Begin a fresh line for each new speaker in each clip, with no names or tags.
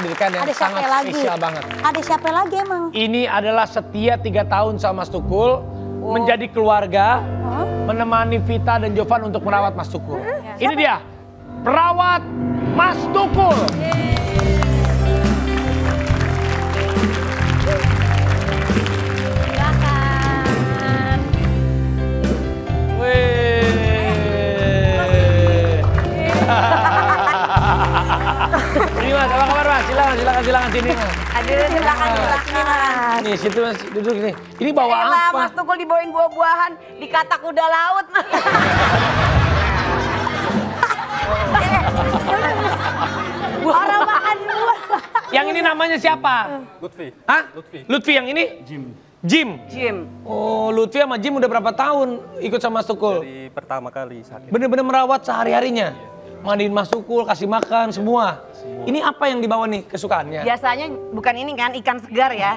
hadirkan yang
Ada siapa
sangat
lagi?
spesial banget.
Ada siapa lagi emang?
Ini adalah setia 3 tahun sama Mas Tukul, menjadi keluarga, menemani Vita dan Jovan untuk merawat Mas Tukul. Ini dia, perawat Mas Tukul. Ini Mas, apa kabar Mas? Silakan sini Mas.
Aduh, silakan.
Nih, situ Mas, duduk nih. Ini bawa apa?
Mas Tukul dibawain buah-buahan, dikata kuda laut.
Orang makan buah.
Yang ini namanya siapa?
Lutfi.
Hah? Lutfi yang ini? Jim. Oh, Lutfi sama Jim udah berapa tahun ikut sama Mas Tukul?
Dari pertama kali sakit.
Bener-bener merawat sehari-harinya? Mandiin Mas Tukul, kasih makan, semua? Ini apa yang dibawa nih kesukaannya?
Biasanya bukan ini kan, ikan segar ya.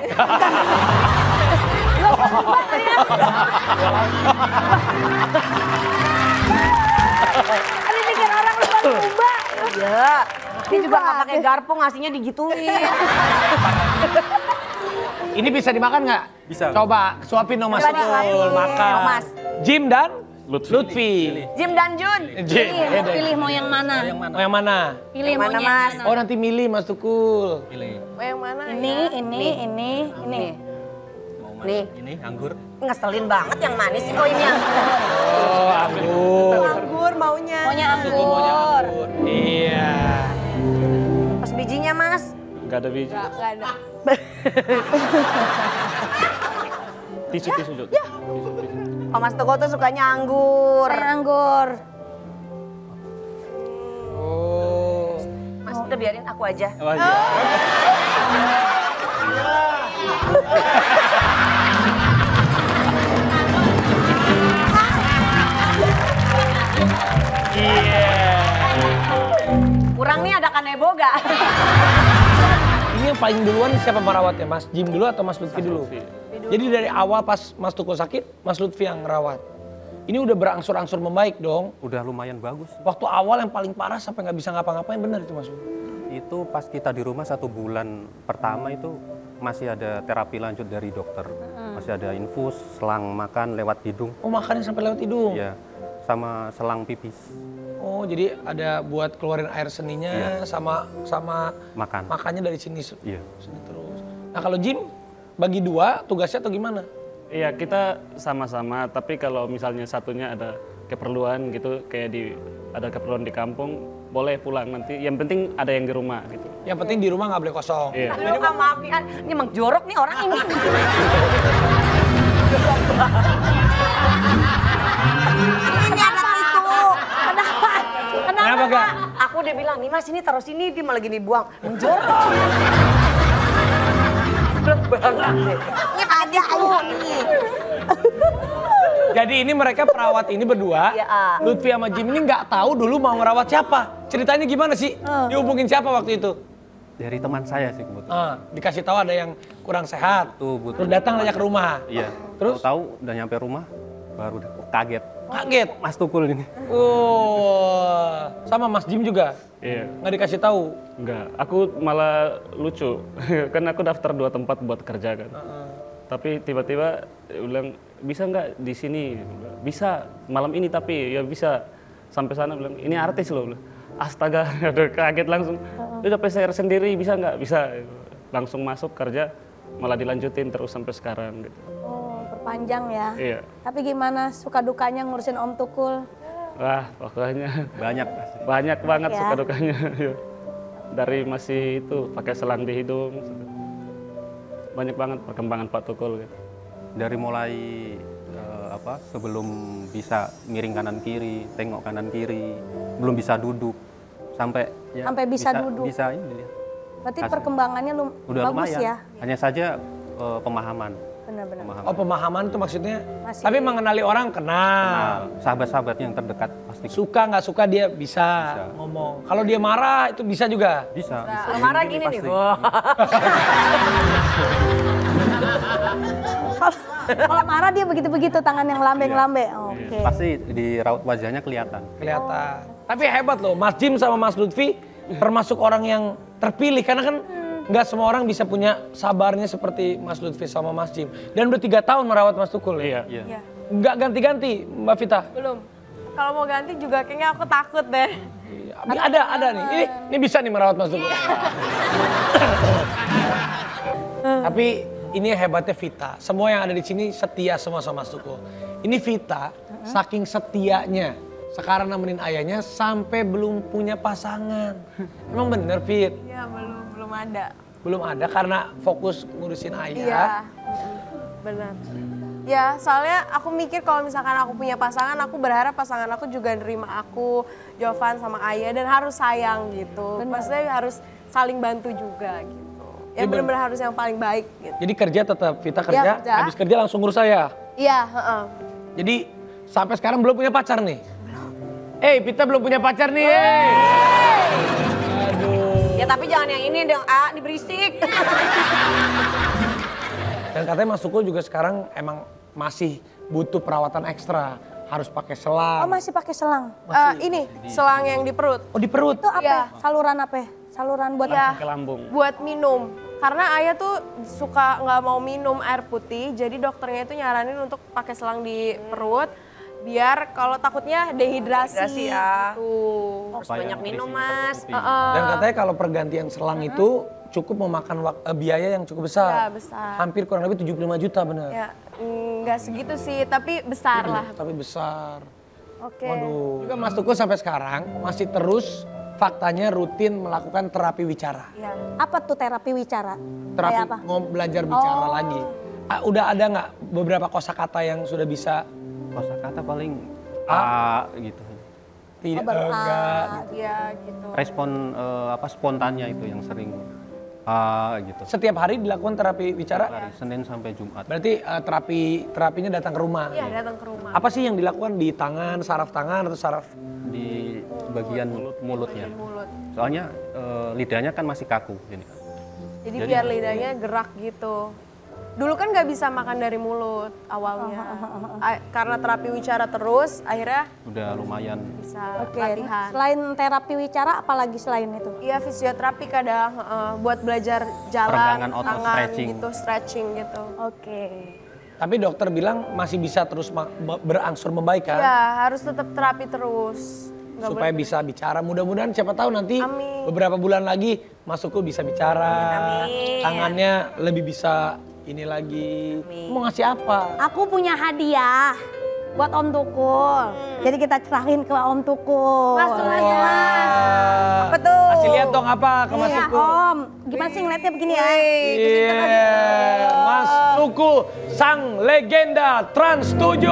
Ada pikir orang lumba-lumba.
Iya. Ini juga nggak pakai garpu, ngasihnya digituin.
Ini bisa dimakan nggak?
Bisa.
Coba suapin dong Mas
Coba
Tukul,
disuapin.
makan.
Oh, Mas.
Jim dan? Lutfi.
Jim dan Jun.
Jim.
Pilih mau yang mana?
Oh, yang mana?
Pilih
Yang mana,
maunya
Mas?
yang
Oh
mana?
nanti milih Mas Tukul.
Yang mana?
Ini.
Nih,
Ini anggur.
ngeselin banget yang manis. Oh ini yang
Oh, anggur.
anggur maunya.
Maunya anggur.
Iya.
Pas bijinya Mas.
Gak ada biji.
Gak ada.
Tisu.
Oh Mas Tukul tuh sukanya anggur.
Anggur.
Oh.
Mas udah biarin aku aja.
Oh, iya.
Kurang nih ada kanebo gak?
Ini yang paling duluan siapa merawatnya? Mas Jim dulu atau Mas Lutfi dulu? Jadi dari awal pas Mas Tukul sakit, Mas Lutfi yang ngerawat. Ini udah berangsur-angsur membaik dong.
Udah lumayan bagus.
Waktu awal yang paling parah sampai nggak bisa ngapa-ngapain, bener itu Mas?
Itu pas kita di rumah 1 bulan pertama itu masih ada terapi lanjut dari dokter. Masih ada infus, selang makan lewat hidung.
Oh makannya sampai lewat hidung?
Iya. Sama selang pipis.
Oh jadi ada buat keluarin air seninya sama
Makan.
makannya dari sini,
Iya.
sini terus. Nah kalau Jim bagi 2 tugasnya atau gimana?
Iya kita sama-sama, tapi kalau misalnya satunya ada keperluan gitu, kayak ada keperluan di kampung, boleh pulang nanti. Yang penting ada yang di rumah gitu.
Yang penting di rumah nggak boleh kosong.
Iya.
Aduh Kak maafin, ini emang jorok nih orang ini. Ini ada itu.
Kenapa Kak?
Aku udah bilang, nih Mas ini taruh sini, dia malah gini buang. Jorok. Berat banget deh. Ini ada tuh.
Jadi ini mereka perawat ini berdua,
Iya.
Lutfi sama Jim ini nggak tahu dulu mau ngerawat siapa. Ceritanya gimana sih? Dihubungin siapa waktu itu?
Dari teman saya sih kebetulan.
Dikasih tahu ada yang kurang sehat.
Tuh, butuh.
Terus datang aja ke rumah.
Iya.
Terus?
Tahu udah nyampe rumah baru kaget.
Kaget.
Mas Tukul ini.
Oh, sama Mas Jim juga?
Iya.
Nggak dikasih tahu?
Enggak, aku malah lucu. Kan aku daftar 2 tempat buat kerja kan. Tapi tiba-tiba dia bilang, bisa nggak di sini? Bisa, malam ini tapi ya bisa. Sampai sana bilang, ini artis loh. Bilang, astaga, udah kaget langsung. Udah PCR sendiri, bisa nggak? Bisa. Langsung masuk kerja, malah dilanjutin terus sampai sekarang gitu.
Oh, perpanjang ya.
Iya.
Tapi gimana suka dukanya ngurusin Om Tukul?
Wah, pokoknya
Banyak pasti.
banyak banget
Ya.
suka dukanya. Dari masih itu pakai selang di hidung. Banyak banget perkembangan Pak Tukul gitu.
Dari mulai sebelum bisa miring kanan kiri, tengok kanan kiri, belum bisa duduk, sampai
Sampai bisa duduk.
Bisa ini.
Berarti
Hasil.
perkembangannya
Udah
bagus
lumayan.
ya?
Hanya saja pemahaman.
Benar-benar.
Oh pemahaman itu maksudnya?
Masih.
Tapi mengenali orang kenal.
Nah, sahabat-sahabat yang terdekat pasti
Suka nggak suka dia bisa, ngomong. Kalau dia marah itu bisa juga?
bisa.
Kalau marah gini nih.
Pasti.
Wah.
Kalau marah dia begitu-begitu tangan yang lambe-lambe. Oke.
Pasti di raut wajahnya kelihatan.
Kelihatan. Tapi hebat loh, Mas Jim sama Mas Lutfi termasuk orang yang terpilih karena kan nggak semua orang bisa punya sabarnya seperti Mas Lutfi sama Mas Jim. Dan udah 3 tahun merawat Mas Tukul ya.
Iya.
Iya.
Nggak ganti-ganti Mbak Vita.
Belum. Kalau mau ganti juga kayaknya aku takut deh.
Ada nih. Ini bisa nih merawat Mas Tukul. Tapi ini hebatnya Vita. Semua yang ada di sini setia semua sama Mas Tukul. Ini Vita saking setianya sekarang nemenin ayahnya sampai belum punya pasangan. Emang bener Fit?
Iya, belum ada.
Belum ada karena fokus ngurusin
Iya.
ayah.
Benar. Ya, soalnya aku mikir kalau misalkan aku punya pasangan, aku berharap pasangan aku juga nerima aku, Jovan sama Ayah, dan harus sayang gitu. Maksudnya harus saling bantu juga gitu.
Iya,
Yang benar-benar harus yang paling baik gitu.
Jadi kerja tetap Vita kerja,
kerja.
habis kerja langsung ngurus saya.
Iya, heeh.
Jadi sampai sekarang belum punya pacar nih. Vita belum punya pacar nih. Aduh.
Ya tapi jangan yang ini dong, diberisik.
Dan katanya Mas Tukul juga sekarang emang masih butuh perawatan ekstra. Harus pakai selang.
Oh masih pakai selang?
Ini, selang yang di perut.
Oh di perut?
Itu apa?
Iya.
Saluran apa? Saluran buat
Iya,
Ke lambung.
buat minum. Karena Ayah tuh suka nggak mau minum air putih, jadi dokternya itu nyaranin untuk pakai selang di perut. Biar kalau takutnya dehidrasi
ya.
gitu.
Harus banyak minum mas.
Dan katanya kalau pergantian selang itu cukup memakan biaya yang cukup besar.
Ya, besar.
Hampir kurang lebih 75 juta bener.
Ya, nggak segitu sih, tapi besar lah.
Tapi besar.
Oke.
Waduh. Juga Mas Tukul sampai sekarang masih terus faktanya rutin melakukan terapi wicara.
Ya.
apa tuh terapi wicara?
Terapi
Kayak apa?
belajar bicara lagi. Udah ada nggak beberapa kosakata yang sudah bisa?
Kosakata paling gitu.
Tidak,
baru
enggak.
Ya gitu.
Respon spontannya itu yang sering gitu.
Setiap hari dilakukan terapi wicara?
Hari Senin sampai Jumat.
Berarti terapinya datang ke rumah.
Iya, datang ke rumah.
Apa sih yang dilakukan di tangan, saraf tangan atau saraf?
Di bagian mulutnya.
Mulut.
Soalnya lidahnya kan masih kaku.
Jadi biar lidahnya gerak gitu. Dulu kan nggak bisa makan dari mulut awalnya. Karena terapi wicara terus, akhirnya
Udah lumayan.
bisa
Oke,
latihan.
selain terapi wicara apalagi selain itu?
Iya, fisioterapi kadang buat belajar jalan,
Peregangan otot,
tangan
stretching.
gitu, stretching gitu.
Oke.
Tapi dokter bilang masih bisa terus berangsur membaik kan?
Iya, harus tetap terapi terus. Nggak
Supaya
boleh-
bisa bicara. Mudah-mudahan siapa tahu nanti
Amin.
beberapa bulan lagi Mas Tukul bisa bicara.
Amin.
Tangannya lebih bisa ini lagi. Mau ngasih apa?
Aku punya hadiah buat Om Tukul. Jadi kita cerahin ke Om Tukul.
Mas,
Apa tuh?
Kasih lihat dong apa ke Mas
Iya
Tukul.
Om, gimana sih ngeliatnya begini ya?
Iya, Mas Tukul, sang legenda Trans 7.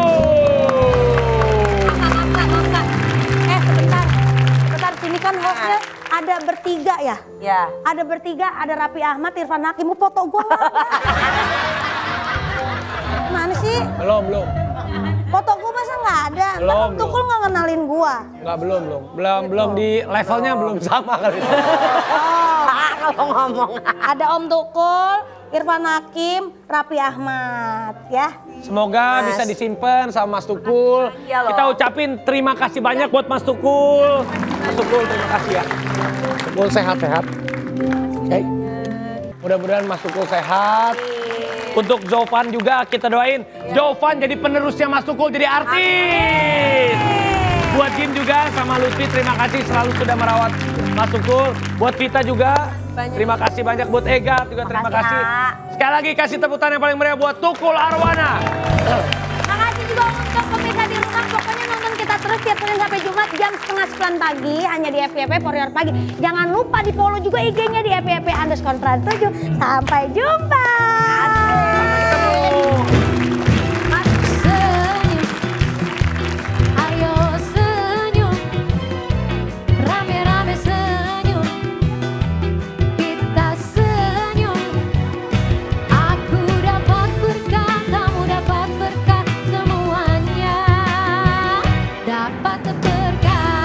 Sebentar, sini kan hostnya ada bertiga ya?
Ya.
Ada bertiga, ada Raffi Ahmad, Irfan Hakim, mau foto gue Mana sih?
Belum.
Foto gue masa nggak ada? Ntar
Belum,
Om Tukul nggak kenalin gue.
Enggak, belum di levelnya belum sama kali.
Kalau ngomong.
Ada Om Tukul, Irfan Hakim, Raffi Ahmad ya.
Semoga bisa disimpan sama Mas Tukul.
Iya loh.
Kita ucapin terima kasih banyak buat Mas Tukul. Mas Tukul terima kasih ya. Tukul sehat-sehat. Oke. Mudah-mudahan Mas Tukul sehat. Untuk Jovan juga kita doain. Jovan jadi penerusnya Mas Tukul jadi artis. Buat Jim juga sama Lutfi terima kasih selalu sudah merawat Mas Tukul. Buat Vita juga terima kasih banyak. Buat Ega juga terima kasih. Sekali lagi kasih tepuk tangan yang paling meriah buat Tukul Arwana.
Makasih juga untuk pemirsa di rumah. Pokoknya nonton kita terus tiap Senin sampai Jumat jam 8:30 pagi hanya di FYP For Your Pagi. Jangan lupa di follow juga IG-nya di FYP_Trans7. Sampai jumpa.
Senyum, ayo senyum, rame-rame senyum, kita senyum. Aku dapat berkah, kamu dapat berkah, semuanya dapat berkah.